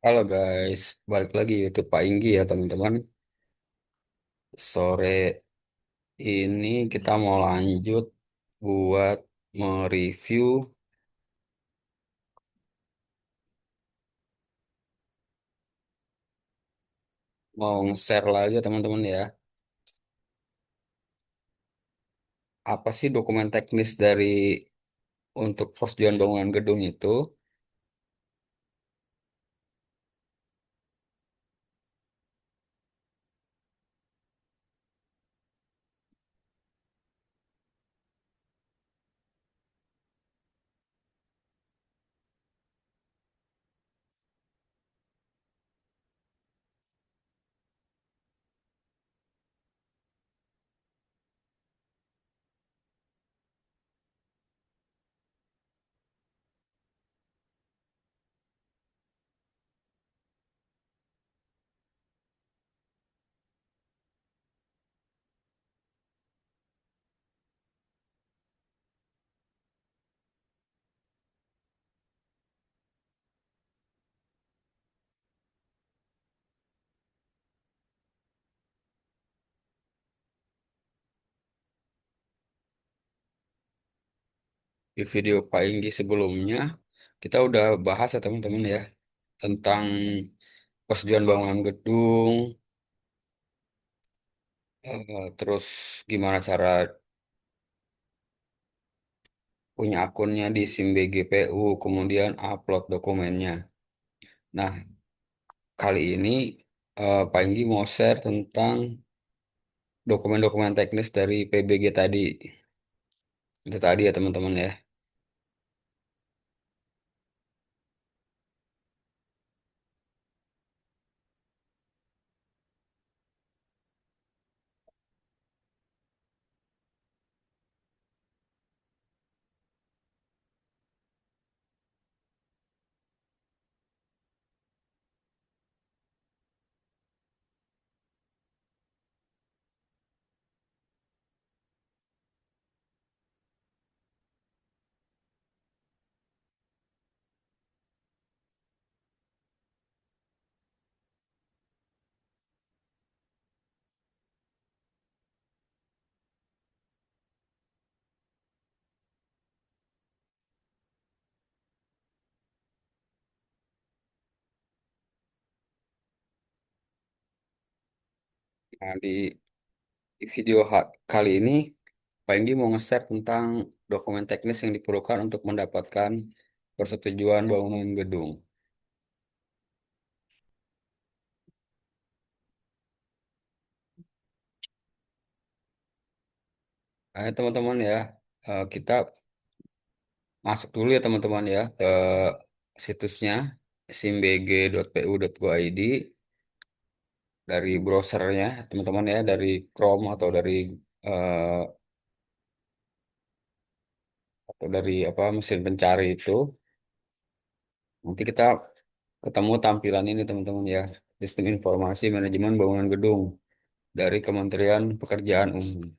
Halo guys, balik lagi YouTube Pak Inggi ya teman-teman. Sore ini kita mau lanjut buat mereview, mau nge-share lagi ya teman-teman ya. Apa sih dokumen teknis dari untuk persetujuan bangunan gedung itu? Di video Pak Inggi sebelumnya kita udah bahas ya teman-teman ya tentang persetujuan bangunan gedung, terus gimana cara punya akunnya di SIM BGPU, kemudian upload dokumennya. Nah, kali ini Pak Inggi mau share tentang dokumen-dokumen teknis dari PBG tadi. Itu tadi ya teman-teman ya. Nah, di video kali ini Pak Inggi mau nge-share tentang dokumen teknis yang diperlukan untuk mendapatkan persetujuan bangunan gedung. Nah, teman-teman ya, kita masuk dulu ya teman-teman ya ke situsnya simbg.pu.go.id dari browsernya teman-teman ya, dari Chrome eh, atau dari apa mesin pencari itu. Nanti kita ketemu tampilan ini teman-teman ya, Sistem Informasi Manajemen Bangunan Gedung dari Kementerian Pekerjaan Umum.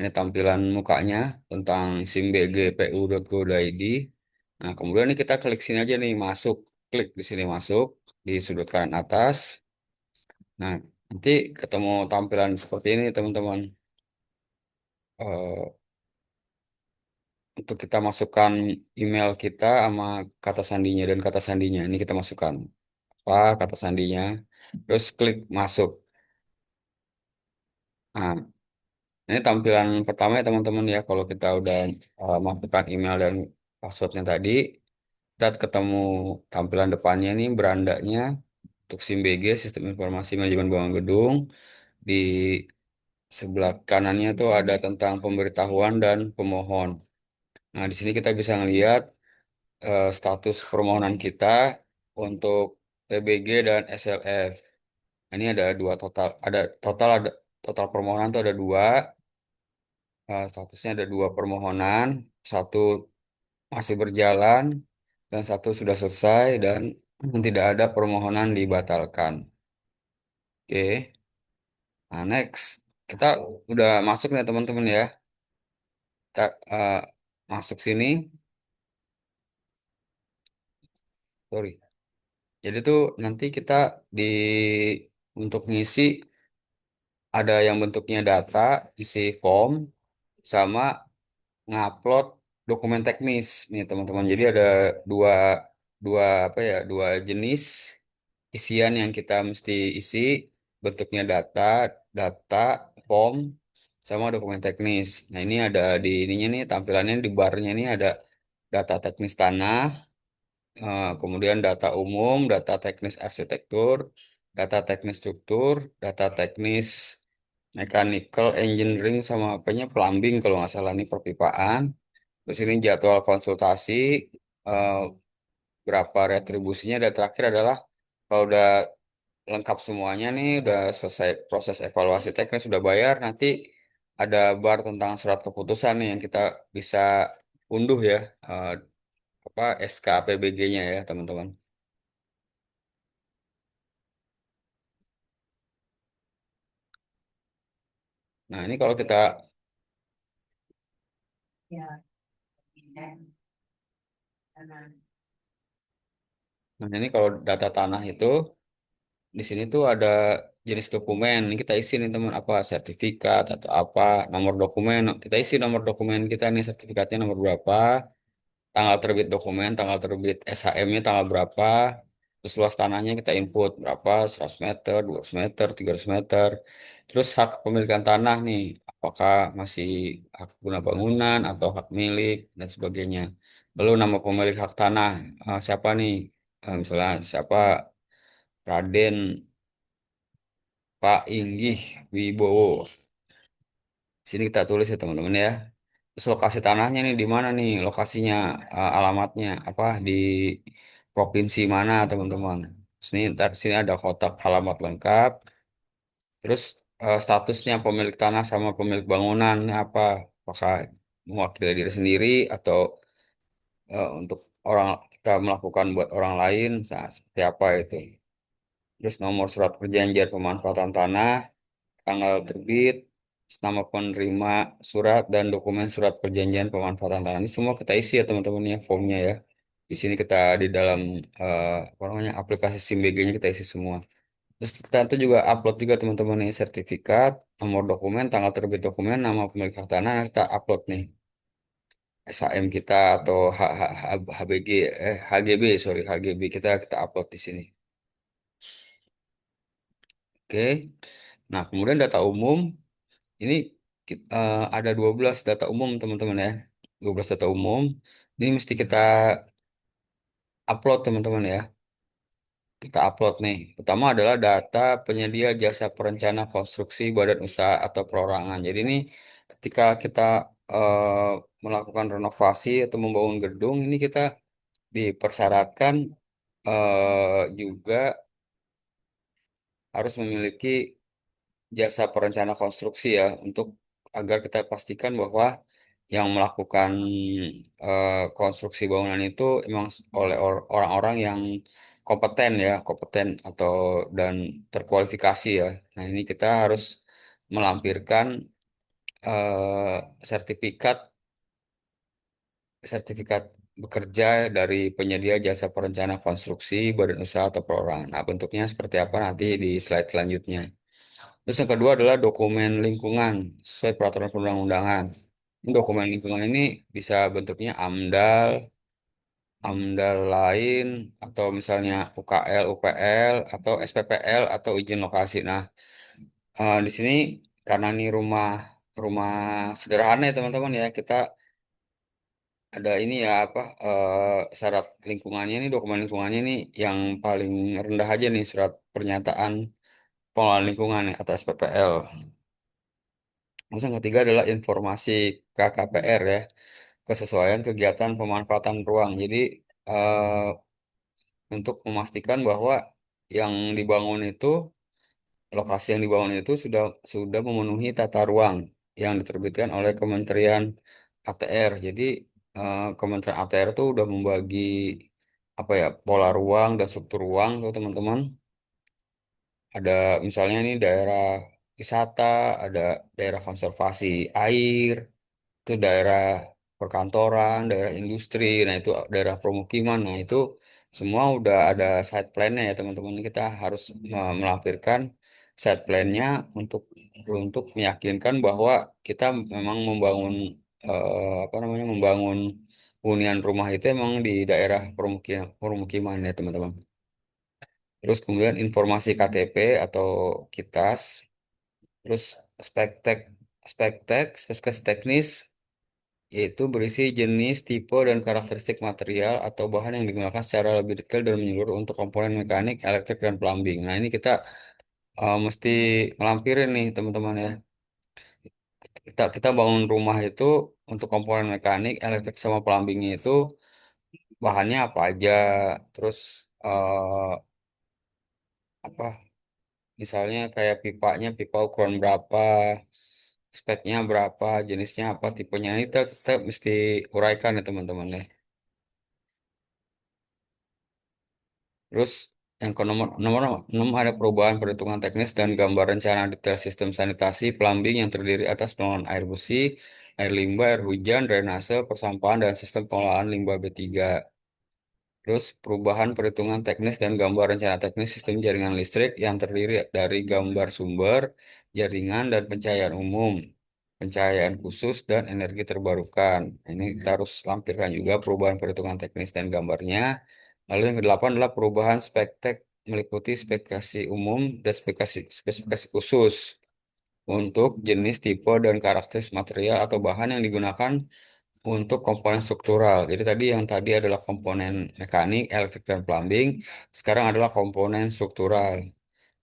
Ini tampilan mukanya tentang simbgpu.go.id. Nah, kemudian ini kita klik sini aja nih, masuk. Klik di sini masuk di sudut kanan atas. Nah, nanti ketemu tampilan seperti ini teman-teman. Eh, untuk kita masukkan email kita sama kata sandinya dan kata sandinya. Ini kita masukkan apa kata sandinya. Terus klik masuk. Nah, ini tampilan pertama ya teman-teman ya. Kalau kita udah masukkan email dan passwordnya tadi, kita ketemu tampilan depannya nih berandanya untuk SIM BG, Sistem Informasi Manajemen Bangunan Gedung. Di sebelah kanannya tuh ada tentang pemberitahuan dan pemohon. Nah, di sini kita bisa ngelihat status permohonan kita untuk PBG dan SLF. Ini ada dua total, ada total permohonan tuh ada dua. Statusnya ada dua permohonan, satu masih berjalan dan satu sudah selesai dan tidak ada permohonan dibatalkan. Oke, nah next kita udah masuk nih teman-teman ya. Kita masuk sini, sorry. Jadi tuh nanti kita di untuk ngisi ada yang bentuknya data, isi form, sama ngupload dokumen teknis nih teman-teman. Jadi ada dua dua apa ya dua jenis isian yang kita mesti isi, bentuknya data, data, form, sama dokumen teknis. Nah ini ada di ininya nih tampilannya di barnya ini ada data teknis tanah, kemudian data umum, data teknis arsitektur, data teknis struktur, data teknis mechanical engineering sama apanya plumbing kalau nggak salah nih perpipaan. Terus ini jadwal konsultasi, eh, berapa retribusinya, dan terakhir adalah kalau udah lengkap semuanya nih, udah selesai proses evaluasi teknis, sudah bayar, nanti ada bar tentang surat keputusan nih yang kita bisa unduh ya, eh, apa SK APBG-nya ya teman-teman. Nah ini kalau kita, nah ini kalau data tanah itu di sini tuh ada jenis dokumen. Ini kita isi nih teman, apa sertifikat atau apa, nomor dokumen. Kita isi nomor dokumen kita nih, sertifikatnya nomor berapa, tanggal terbit dokumen, tanggal terbit SHM-nya tanggal berapa, terus luas tanahnya kita input berapa, 100 meter, 200 meter, 300 meter. Terus hak kepemilikan tanah nih, apakah masih hak guna bangunan atau hak milik dan sebagainya. Lalu nama pemilik hak tanah, siapa nih? Misalnya siapa, Raden Pak Inggih Wibowo. Sini kita tulis ya teman-teman ya. Terus lokasi tanahnya nih di mana nih? Lokasinya, alamatnya apa, di provinsi mana teman-teman? Sini ntar sini ada kotak alamat lengkap. Terus statusnya pemilik tanah sama pemilik bangunan apa? Apakah mewakili diri sendiri atau untuk orang kita melakukan buat orang lain? Nah, seperti apa itu? Terus nomor surat perjanjian pemanfaatan tanah, tanggal terbit, nama penerima surat, dan dokumen surat perjanjian pemanfaatan tanah. Ini semua kita isi ya teman-teman ya, formnya ya. Di sini kita di dalam, apa namanya, aplikasi SIMBG-nya kita isi semua. Terus kita tuh juga upload juga teman-teman nih sertifikat, nomor dokumen, tanggal terbit dokumen, nama pemilik hak tanah, kita upload nih. SHM kita atau HBG, HGB, sorry, HGB kita upload di sini. Oke. Nah, kemudian data umum. Ini ada 12 data umum teman-teman ya. 12 data umum. Ini mesti kita upload teman-teman ya. Kita upload nih. Pertama adalah data penyedia jasa perencana konstruksi badan usaha atau perorangan. Jadi ini ketika kita melakukan renovasi atau membangun gedung, ini kita dipersyaratkan juga harus memiliki jasa perencana konstruksi ya, untuk agar kita pastikan bahwa yang melakukan konstruksi bangunan itu emang oleh orang-orang yang kompeten ya, kompeten atau dan terkualifikasi ya. Nah, ini kita harus melampirkan sertifikat sertifikat bekerja dari penyedia jasa perencana konstruksi badan usaha atau perorangan. Nah, bentuknya seperti apa nanti di slide selanjutnya. Terus yang kedua adalah dokumen lingkungan sesuai peraturan perundang-undangan. Ini dokumen lingkungan ini bisa bentuknya AMDAL, AMDAL lain, atau misalnya UKL, UPL, atau SPPL atau izin lokasi. Nah, di sini karena ini rumah rumah sederhana ya teman-teman ya, kita ada ini ya apa, syarat lingkungannya ini, dokumen lingkungannya ini yang paling rendah aja nih, surat pernyataan pengelolaan lingkungan ya, atau SPPL. Terus yang ketiga adalah informasi KKPR ya, kesesuaian kegiatan pemanfaatan ruang. Jadi untuk memastikan bahwa yang dibangun itu, lokasi yang dibangun itu sudah memenuhi tata ruang yang diterbitkan oleh Kementerian ATR. Jadi Kementerian ATR itu udah membagi apa ya, pola ruang dan struktur ruang tuh teman-teman. Ada misalnya ini daerah wisata, ada daerah konservasi air, itu daerah perkantoran, daerah industri, nah itu daerah permukiman. Nah, itu Semua udah ada site plan-nya ya teman-teman. Kita harus melampirkan site plan-nya untuk meyakinkan bahwa kita memang membangun apa namanya, membangun hunian rumah itu emang di daerah permukiman ya teman-teman. Terus kemudian informasi KTP atau KITAS, terus spek tek, spesifikasi teknis, yaitu berisi jenis, tipe, dan karakteristik material atau bahan yang digunakan secara lebih detail dan menyeluruh untuk komponen mekanik, elektrik, dan plumbing. Nah, ini kita mesti melampirin nih, teman-teman ya. Kita bangun rumah itu untuk komponen mekanik, elektrik, sama plumbingnya itu bahannya apa aja, terus apa, misalnya kayak pipanya, pipa ukuran berapa, speknya berapa, jenisnya apa, tipenya. Ini kita mesti uraikan ya teman-teman ya. Terus yang ke nomor nomor 6 ada perubahan perhitungan teknis dan gambar rencana detail sistem sanitasi plumbing yang terdiri atas pengelolaan air bersih, air limbah, air hujan, drainase, persampahan, dan sistem pengelolaan limbah B3. Terus perubahan perhitungan teknis dan gambar rencana teknis sistem jaringan listrik yang terdiri dari gambar sumber, jaringan, dan pencahayaan umum, pencahayaan khusus, dan energi terbarukan. Ini kita harus lampirkan juga perubahan perhitungan teknis dan gambarnya. Lalu yang kedelapan adalah perubahan spektek meliputi spesifikasi umum dan spesifikasi khusus untuk jenis, tipe, dan karakteristik material atau bahan yang digunakan untuk komponen struktural. Jadi tadi yang tadi adalah komponen mekanik, elektrik, dan plumbing. Sekarang adalah komponen struktural.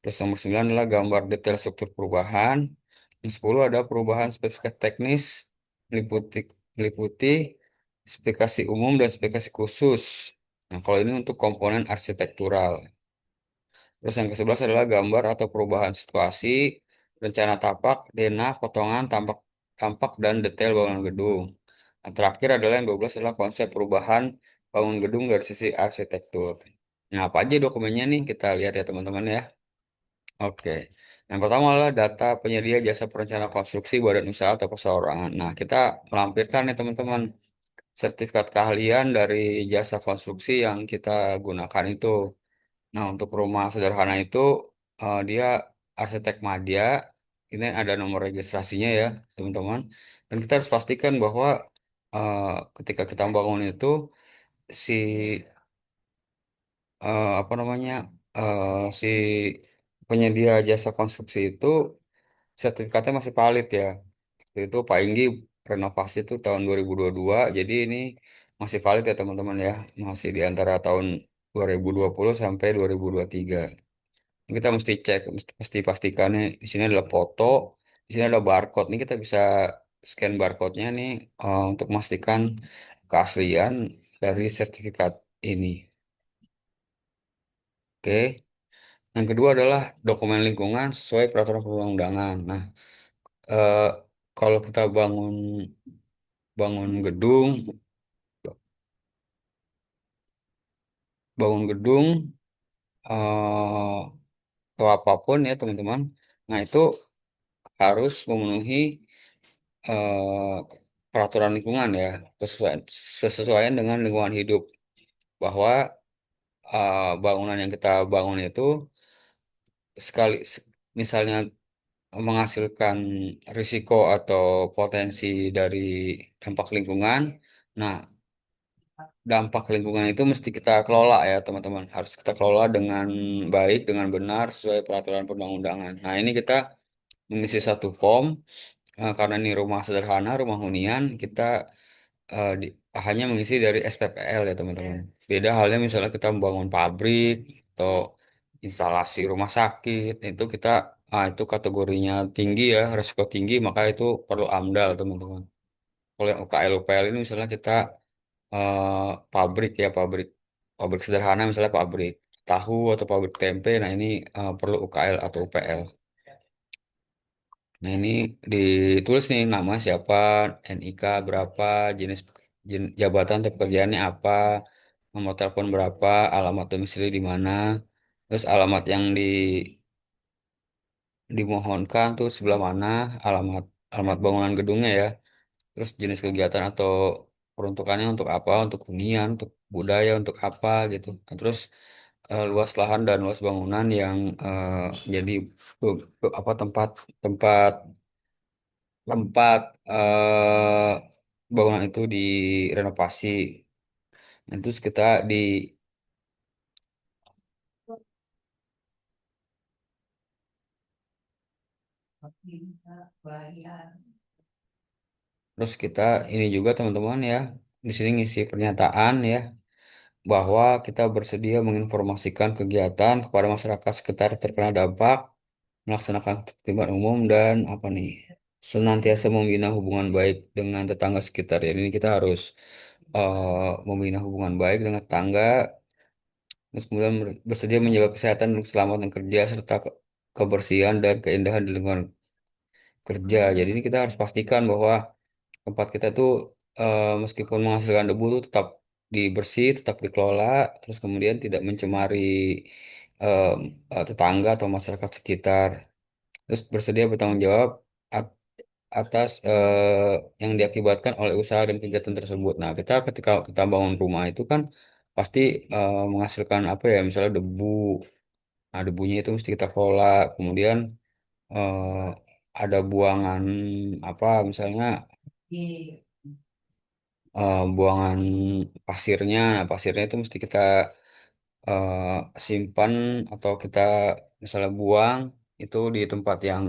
Terus nomor 9 adalah gambar detail struktur perubahan. Yang 10 ada perubahan spesifikasi teknis meliputi meliputi spesifikasi umum dan spesifikasi khusus. Nah, kalau ini untuk komponen arsitektural. Terus yang ke-11 adalah gambar atau perubahan situasi, rencana tapak, denah, potongan, tampak tampak dan detail bangunan gedung. Yang terakhir adalah yang 12 adalah konsep perubahan bangun gedung dari sisi arsitektur. Nah, apa aja dokumennya nih? Kita lihat ya teman-teman ya. Oke. Yang pertama adalah data penyedia jasa perencana konstruksi badan usaha atau perseorangan. Nah, kita melampirkan nih teman-teman sertifikat keahlian dari jasa konstruksi yang kita gunakan itu. Nah, untuk rumah sederhana itu dia arsitek Madya. Ini ada nomor registrasinya ya, teman-teman. Dan kita harus pastikan bahwa eh, ketika kita bangun itu si apa namanya, si penyedia jasa konstruksi itu sertifikatnya masih valid ya. Waktu itu Pak Inggi renovasi itu tahun 2022, jadi ini masih valid ya teman-teman ya, masih di antara tahun 2020 sampai 2023. Kita mesti cek, mesti pastikan nih di sini adalah foto, di sini ada barcode. Nih kita bisa scan barcode-nya nih untuk memastikan keaslian dari sertifikat ini. Oke. Yang kedua adalah dokumen lingkungan sesuai peraturan perundang-undangan. Nah, eh, kalau kita bangun bangun gedung, bangun gedung atau apapun ya teman-teman. Nah, itu harus memenuhi eh, peraturan lingkungan ya, sesuaian dengan lingkungan hidup, bahwa bangunan yang kita bangun itu sekali misalnya menghasilkan risiko atau potensi dari dampak lingkungan. Nah, dampak lingkungan itu mesti kita kelola ya teman-teman, harus kita kelola dengan baik, dengan benar sesuai peraturan perundang-undangan. Nah, ini kita mengisi satu form. Karena ini rumah sederhana, rumah hunian, kita hanya mengisi dari SPPL ya teman-teman. Beda halnya misalnya kita membangun pabrik atau instalasi rumah sakit, itu kita itu kategorinya tinggi ya, resiko tinggi, maka itu perlu AMDAL teman-teman. Kalau yang UKL UPL ini misalnya kita pabrik ya, pabrik pabrik sederhana, misalnya pabrik tahu atau pabrik tempe, nah ini perlu UKL atau UPL. Nah, ini ditulis nih nama siapa, NIK berapa, jenis, jabatan atau pekerjaannya apa, nomor telepon berapa, alamat domisili di mana, terus alamat yang dimohonkan tuh sebelah mana, alamat alamat bangunan gedungnya ya, terus jenis kegiatan atau peruntukannya untuk apa, untuk hunian, untuk budaya, untuk apa gitu. Nah, terus luas lahan dan luas bangunan yang jadi apa tempat tempat tempat bangunan itu direnovasi. Nah, terus kita di terus kita ini juga teman-teman ya di sini ngisi pernyataan ya bahwa kita bersedia menginformasikan kegiatan kepada masyarakat sekitar terkena dampak, melaksanakan tertiban umum dan apa nih, senantiasa membina hubungan baik dengan tetangga sekitar. Jadi ini kita harus membina hubungan baik dengan tetangga, terus kemudian bersedia menjaga kesehatan dan keselamatan kerja serta kebersihan dan keindahan di lingkungan kerja. Jadi ini kita harus pastikan bahwa tempat kita tuh meskipun menghasilkan debu tuh tetap dibersih, tetap dikelola, terus kemudian tidak mencemari em, tetangga atau masyarakat sekitar. Terus bersedia bertanggung jawab at- atas yang diakibatkan oleh usaha dan kegiatan tersebut. Nah, kita ketika kita bangun rumah itu kan pasti menghasilkan apa ya, misalnya debu. Nah, debunya itu mesti kita kelola. Kemudian eh, ada buangan apa, misalnya buangan pasirnya. Nah, pasirnya itu mesti kita simpan atau kita misalnya buang itu di tempat yang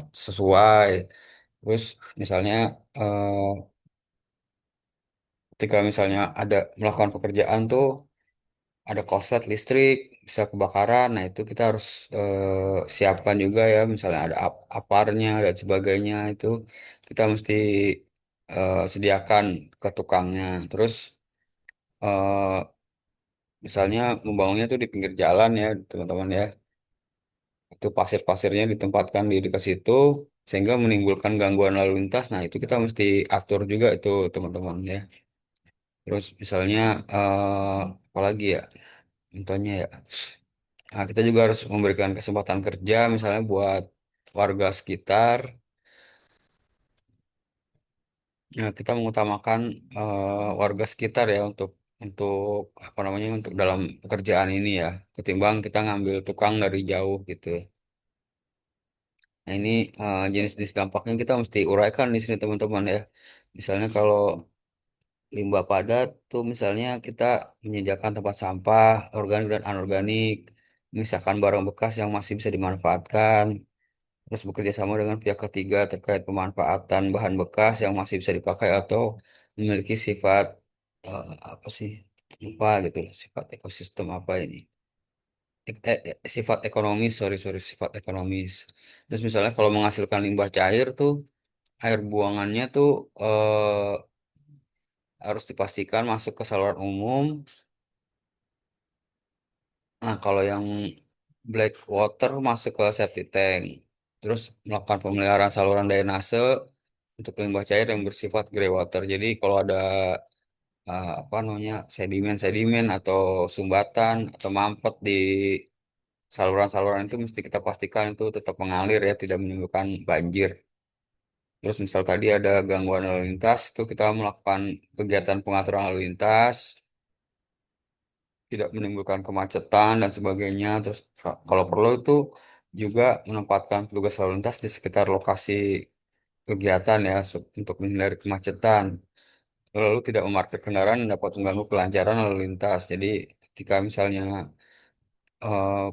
sesuai. Terus misalnya eh, ketika misalnya ada melakukan pekerjaan tuh ada korslet listrik bisa kebakaran. Nah, itu kita harus siapkan juga ya, misalnya ada aparnya dan sebagainya itu kita mesti sediakan ke tukangnya. Terus eh, misalnya membangunnya tuh di pinggir jalan ya, teman-teman ya. Itu pasir-pasirnya ditempatkan di dekat situ sehingga menimbulkan gangguan lalu lintas. Nah, itu kita mesti atur juga itu, teman-teman ya. Terus misalnya apa lagi ya? Contohnya ya. Nah, kita juga harus memberikan kesempatan kerja misalnya buat warga sekitar. Ya, kita mengutamakan warga sekitar ya untuk apa namanya, untuk dalam pekerjaan ini ya, ketimbang kita ngambil tukang dari jauh gitu. Nah, ini jenis-jenis dampaknya kita mesti uraikan di sini teman-teman ya. Misalnya kalau limbah padat tuh misalnya kita menyediakan tempat sampah organik dan anorganik, misalkan barang bekas yang masih bisa dimanfaatkan, terus bekerja sama dengan pihak ketiga terkait pemanfaatan bahan bekas yang masih bisa dipakai atau memiliki sifat apa sih, lupa gitu lah, sifat ekosistem apa ini. Sifat ekonomis, sorry sorry, sifat ekonomis. Terus misalnya kalau menghasilkan limbah cair tuh air buangannya tuh harus dipastikan masuk ke saluran umum. Nah, kalau yang black water masuk ke septic tank. Terus melakukan pemeliharaan saluran drainase untuk limbah cair yang bersifat grey water. Jadi kalau ada apa namanya, sedimen-sedimen atau sumbatan atau mampet di saluran-saluran itu mesti kita pastikan itu tetap mengalir ya, tidak menimbulkan banjir. Terus misal tadi ada gangguan lalu lintas, itu kita melakukan kegiatan pengaturan lalu lintas, tidak menimbulkan kemacetan dan sebagainya. Terus kalau perlu itu juga menempatkan petugas lalu lintas di sekitar lokasi kegiatan ya, untuk menghindari kemacetan. Lalu tidak memarkir kendaraan yang dapat mengganggu kelancaran lalu lintas. Jadi ketika misalnya eh,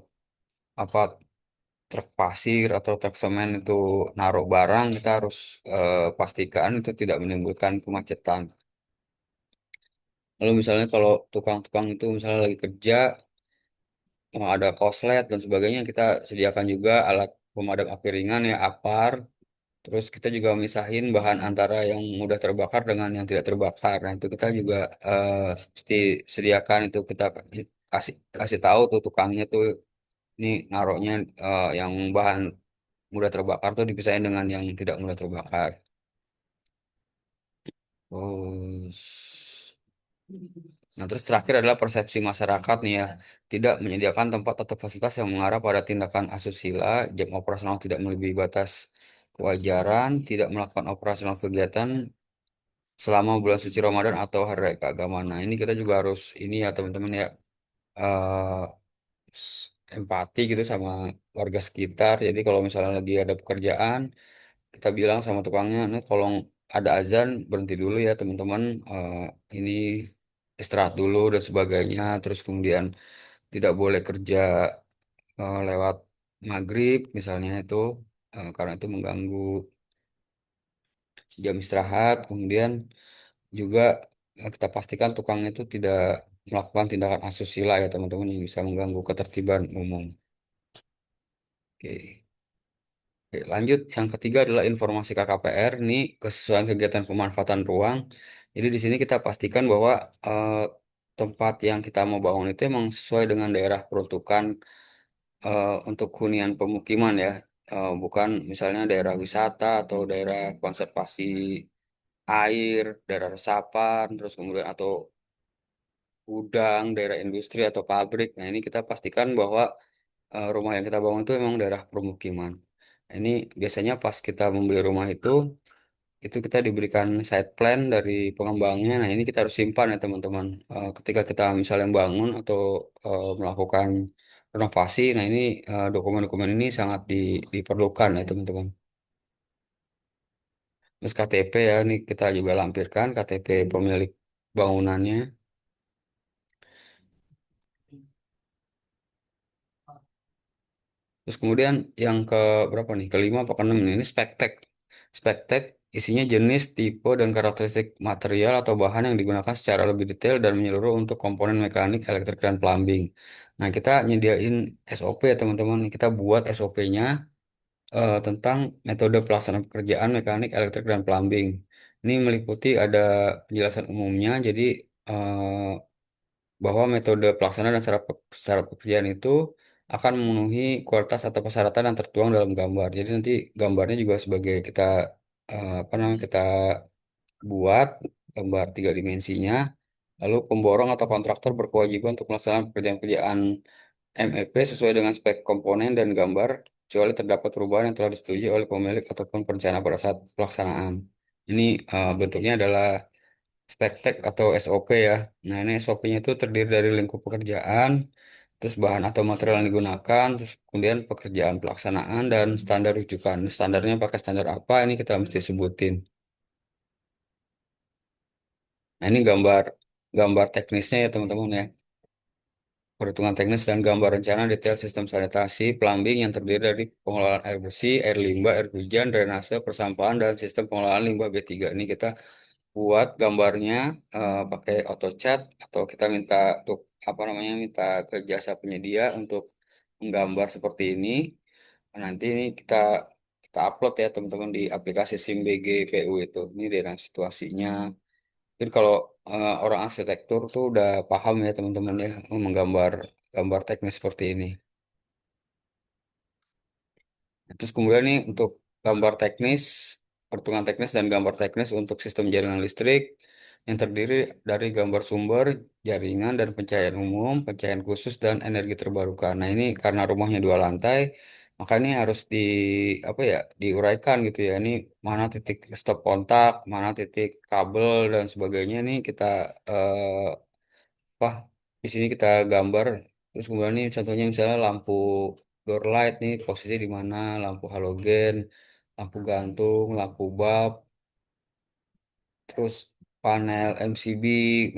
apa, truk pasir atau truk semen itu naruh barang, kita harus pastikan itu tidak menimbulkan kemacetan. Lalu misalnya kalau tukang-tukang itu misalnya lagi kerja, ada koslet dan sebagainya, kita sediakan juga alat pemadam api ringan ya, APAR. Terus kita juga misahin bahan antara yang mudah terbakar dengan yang tidak terbakar. Nah, itu kita juga mesti sediakan itu, kita kasih kasih tahu tuh tukangnya tuh, ini naroknya yang bahan mudah terbakar tuh dipisahin dengan yang tidak mudah terbakar. Terus, nah, terus terakhir adalah persepsi masyarakat nih ya. Tidak menyediakan tempat atau fasilitas yang mengarah pada tindakan asusila, jam operasional tidak melebihi batas kewajaran, tidak melakukan operasional kegiatan selama bulan suci Ramadan atau hari raya keagamaan. Nah, ini kita juga harus ini ya teman-teman ya, eh, empati gitu sama warga sekitar. Jadi kalau misalnya lagi ada pekerjaan, kita bilang sama tukangnya, nih tolong ada azan berhenti dulu ya teman-teman. Ini istirahat dulu dan sebagainya. Terus kemudian tidak boleh kerja lewat maghrib misalnya itu, karena itu mengganggu jam istirahat. Kemudian juga kita pastikan tukangnya itu tidak melakukan tindakan asusila ya teman-teman yang bisa mengganggu ketertiban umum. Oke. Oke, lanjut yang ketiga adalah informasi KKPR. Ini kesesuaian kegiatan pemanfaatan ruang. Jadi di sini kita pastikan bahwa tempat yang kita mau bangun itu emang sesuai dengan daerah peruntukan untuk hunian pemukiman ya. Bukan misalnya daerah wisata atau daerah konservasi air, daerah resapan, terus kemudian atau gudang, daerah industri atau pabrik. Nah, ini kita pastikan bahwa rumah yang kita bangun itu memang daerah permukiman. Nah, ini biasanya pas kita membeli rumah itu kita diberikan site plan dari pengembangnya. Nah, ini kita harus simpan ya teman-teman. Ketika kita misalnya bangun atau melakukan renovasi, nah ini dokumen-dokumen ini sangat diperlukan ya teman-teman. Terus KTP ya, ini kita juga lampirkan KTP pemilik bangunannya. Terus kemudian yang ke berapa nih? Kelima apa keenam nih? Ini spektek. Spektek isinya jenis, tipe, dan karakteristik material atau bahan yang digunakan secara lebih detail dan menyeluruh untuk komponen mekanik, elektrik, dan plumbing. Nah, kita nyediain SOP ya teman-teman. Kita buat SOP-nya tentang metode pelaksanaan pekerjaan mekanik, elektrik, dan plumbing. Ini meliputi ada penjelasan umumnya, jadi bahwa metode pelaksanaan dan secara pekerjaan itu akan memenuhi kualitas atau persyaratan yang tertuang dalam gambar. Jadi nanti gambarnya juga sebagai kita apa namanya kita buat gambar tiga dimensinya. Lalu pemborong atau kontraktor berkewajiban untuk melaksanakan pekerjaan-pekerjaan MEP sesuai dengan spek komponen dan gambar, kecuali terdapat perubahan yang telah disetujui oleh pemilik ataupun perencana pada saat pelaksanaan. Ini bentuknya adalah spektek atau SOP ya. Nah, ini SOP-nya itu terdiri dari lingkup pekerjaan, terus bahan atau material yang digunakan, terus kemudian pekerjaan pelaksanaan dan standar rujukan. Standarnya pakai standar apa? Ini kita mesti sebutin. Nah, ini gambar gambar teknisnya ya teman-teman ya. Perhitungan teknis dan gambar rencana detail sistem sanitasi, plumbing yang terdiri dari pengelolaan air bersih, air limbah, air hujan, drainase, persampahan, dan sistem pengelolaan limbah B3. Ini kita buat gambarnya pakai AutoCAD atau kita minta untuk apa namanya minta ke jasa penyedia untuk menggambar seperti ini. Nanti ini kita upload ya teman-teman di aplikasi SIMBG PU itu. Ini dengan situasinya. Jadi kalau orang arsitektur tuh udah paham ya teman-teman ya menggambar gambar teknis seperti ini. Terus kemudian nih untuk gambar teknis, perhitungan teknis dan gambar teknis untuk sistem jaringan listrik yang terdiri dari gambar sumber, jaringan dan pencahayaan umum, pencahayaan khusus dan energi terbarukan. Nah, ini karena rumahnya dua lantai, maka ini harus apa ya, diuraikan gitu ya. Ini mana titik stop kontak, mana titik kabel dan sebagainya nih kita Wah, di sini kita gambar. Terus kemudian nih contohnya misalnya lampu door light nih posisi di mana, lampu halogen, lampu gantung, lampu bulb, terus panel MCB,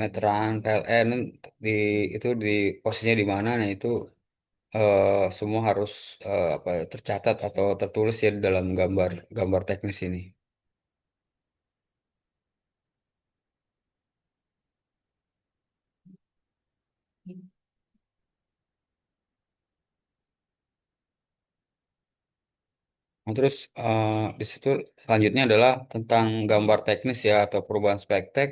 meteran PLN di itu di posisinya di mana. Nah, itu semua harus apa ya, tercatat atau tertulis ya di dalam gambar gambar teknis ini. Nah, terus di situ selanjutnya adalah tentang gambar teknis ya atau perubahan spektek.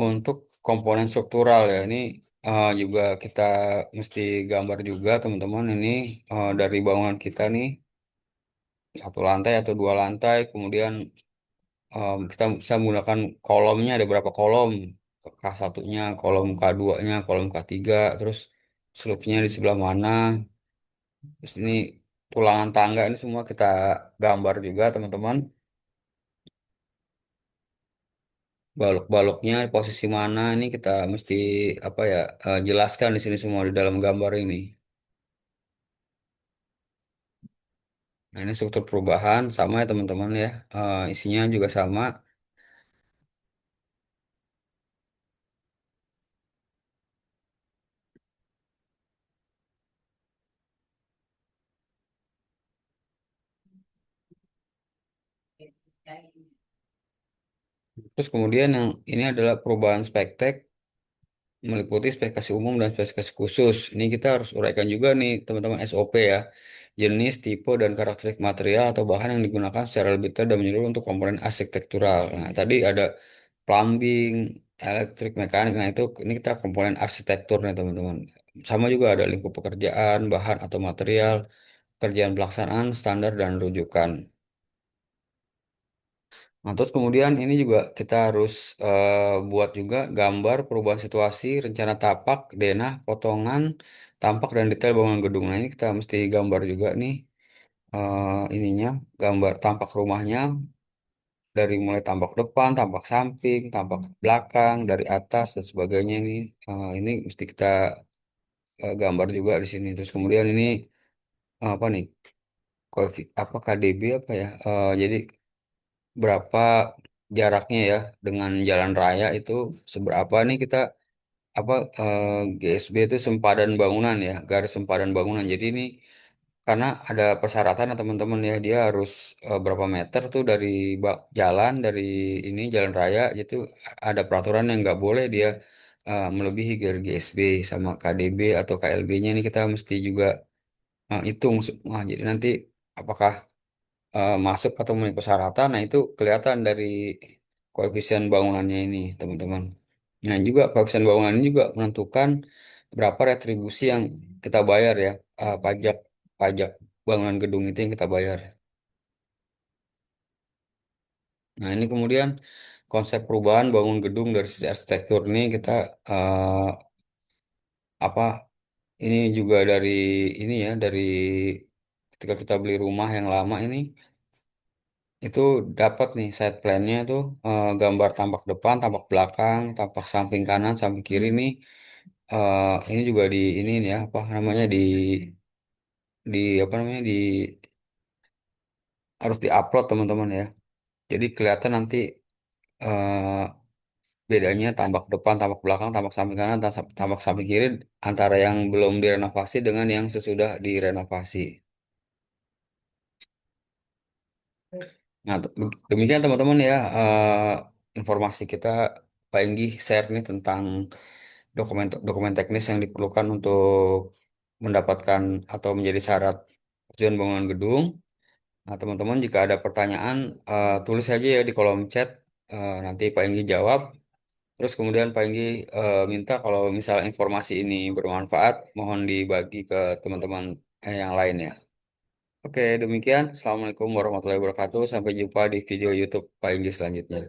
Untuk komponen struktural ya, ini juga kita mesti gambar juga teman-teman. Ini dari bangunan kita nih, satu lantai atau dua lantai, kemudian kita bisa menggunakan kolomnya, ada berapa kolom, K1-nya, kolom K2-nya, kolom K3, terus slope-nya di sebelah mana, terus ini tulangan tangga ini semua kita gambar juga teman-teman. balok-baloknya posisi mana ini kita mesti apa ya jelaskan di sini semua di dalam gambar ini. Nah, ini struktur perubahan sama ya teman-teman ya. Isinya juga sama. Terus kemudian yang ini adalah perubahan spektek meliputi spesifikasi umum dan spesifikasi khusus. Ini kita harus uraikan juga nih teman-teman SOP ya. Jenis, tipe, dan karakteristik material atau bahan yang digunakan secara lebih detail dan menyeluruh untuk komponen arsitektural. Nah, tadi ada plumbing, elektrik, mekanik. Nah, itu ini kita komponen arsitektur nih teman-teman. Sama juga ada lingkup pekerjaan, bahan atau material, kerjaan pelaksanaan, standar, dan rujukan. Nah, terus kemudian ini juga kita harus buat juga gambar perubahan situasi, rencana tapak, denah, potongan, tampak dan detail bangunan gedung. Nah, ini kita mesti gambar juga nih ininya, gambar tampak rumahnya dari mulai tampak depan, tampak samping, tampak belakang, dari atas dan sebagainya ini. Ini mesti kita gambar juga di sini. Terus kemudian ini apa nih? Apa KDB apa ya? Jadi berapa jaraknya ya dengan jalan raya itu seberapa nih kita apa GSB itu sempadan bangunan ya garis sempadan bangunan jadi ini karena ada persyaratan ya, teman-teman ya dia harus berapa meter tuh dari jalan dari ini jalan raya gitu ada peraturan yang nggak boleh dia melebihi dari GSB sama KDB atau KLB-nya ini kita mesti juga hitung. Jadi nanti apakah masuk atau memenuhi persyaratan, nah itu kelihatan dari koefisien bangunannya ini, teman-teman. Nah, juga koefisien bangunan ini juga menentukan berapa retribusi yang kita bayar ya, pajak pajak bangunan gedung itu yang kita bayar. Nah, ini kemudian konsep perubahan bangun gedung dari sisi arsitektur ini kita eh, apa ini juga dari ini ya dari ketika kita beli rumah yang lama ini itu dapat nih side plan-nya tuh gambar tampak depan, tampak belakang, tampak samping kanan, samping kiri nih. Ini juga di ini nih ya apa namanya di apa namanya di harus diupload teman-teman ya. Jadi kelihatan nanti eh, bedanya tampak depan, tampak belakang, tampak samping kanan, tampak samping kiri antara yang belum direnovasi dengan yang sesudah direnovasi. Nah, demikian teman-teman ya informasi kita Pak Enggi share nih tentang dokumen dokumen teknis yang diperlukan untuk mendapatkan atau menjadi syarat persetujuan bangunan gedung. Nah, teman-teman jika ada pertanyaan tulis saja ya di kolom chat. Nanti Pak Enggi jawab. Terus kemudian Pak Enggi minta kalau misal informasi ini bermanfaat, mohon dibagi ke teman-teman yang lain ya. Oke, demikian. Assalamualaikum warahmatullahi wabarakatuh. Sampai jumpa di video YouTube Pak Enggi selanjutnya.